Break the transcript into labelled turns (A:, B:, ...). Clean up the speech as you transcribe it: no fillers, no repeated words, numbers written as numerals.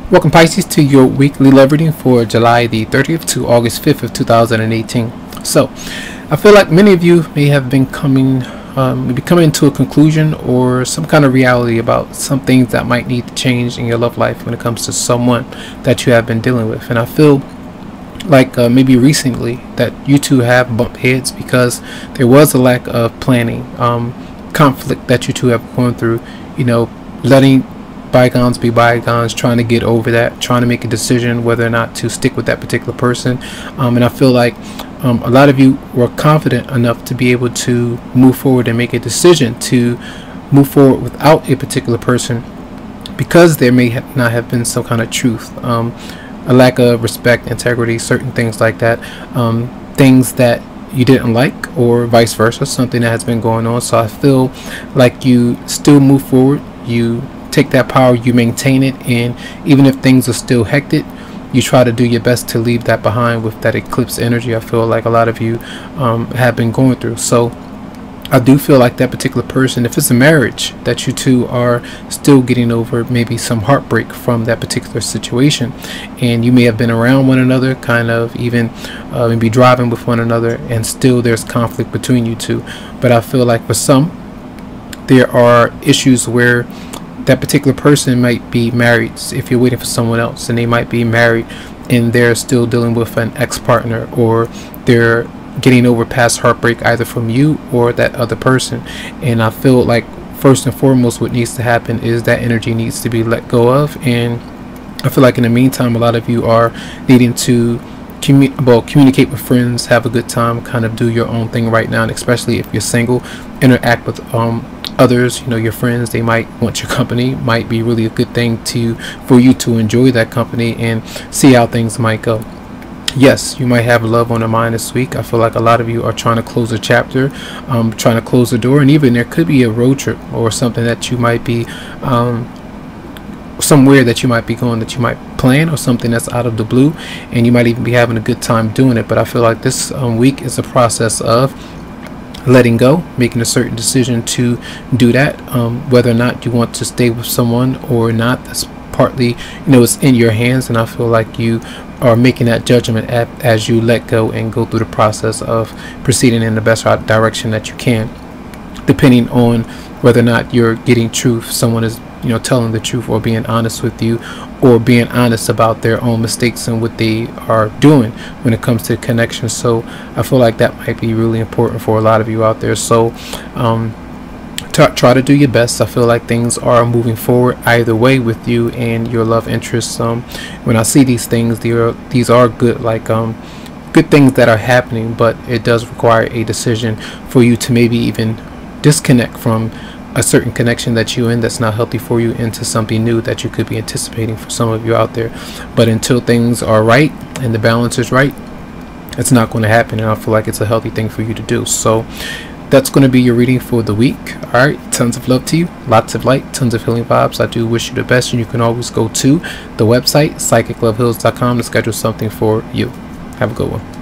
A: Welcome, Pisces, to your weekly love reading for July the 30th to August 5th of 2018. So, I feel like many of you may have been coming to a conclusion or some kind of reality about some things that might need to change in your love life when it comes to someone that you have been dealing with. And I feel like maybe recently that you two have bumped heads because there was a lack of planning, conflict that you two have gone through, letting bygones be bygones, trying to get over that, trying to make a decision whether or not to stick with that particular person. And I feel like a lot of you were confident enough to be able to move forward and make a decision to move forward without a particular person because there may not have been some kind of truth, a lack of respect, integrity, certain things like that, things that you didn't like, or vice versa, something that has been going on. So I feel like you still move forward, you take that power, you maintain it, and even if things are still hectic, you try to do your best to leave that behind with that eclipse energy. I feel like a lot of you have been going through. So I do feel like that particular person, if it's a marriage, that you two are still getting over maybe some heartbreak from that particular situation, and you may have been around one another, kind of even maybe driving with one another, and still there's conflict between you two. But I feel like for some, there are issues where that particular person might be married if you're waiting for someone else, and they might be married and they're still dealing with an ex-partner, or they're getting over past heartbreak either from you or that other person. And I feel like first and foremost what needs to happen is that energy needs to be let go of. And I feel like in the meantime, a lot of you are needing to communicate with friends, have a good time, kind of do your own thing right now. And especially if you're single, interact with others, your friends. They might want your company, might be really a good thing for you to enjoy that company and see how things might go. Yes, you might have love on the mind this week. I feel like a lot of you are trying to close a chapter, trying to close the door, and even there could be a road trip or something that you might be somewhere that you might be going, that you might plan, or something that's out of the blue, and you might even be having a good time doing it. But I feel like this week is a process of letting go, making a certain decision to do that, whether or not you want to stay with someone or not. That's partly, it's in your hands, and I feel like you are making that judgment as you let go and go through the process of proceeding in the best direction that you can, depending on whether or not you're getting truth, someone is telling the truth, or being honest with you, or being honest about their own mistakes and what they are doing when it comes to connection. So I feel like that might be really important for a lot of you out there. So try to do your best. I feel like things are moving forward either way with you and your love interests. When I see these things, these are good, good things that are happening, but it does require a decision for you to maybe even disconnect from a certain connection that you're in that's not healthy for you, into something new that you could be anticipating for some of you out there. But until things are right and the balance is right, it's not going to happen, and I feel like it's a healthy thing for you to do. So that's going to be your reading for the week. All right, tons of love to you, lots of light, tons of healing vibes. I do wish you the best, and you can always go to the website psychicloveheals.com to schedule something for you. Have a good one.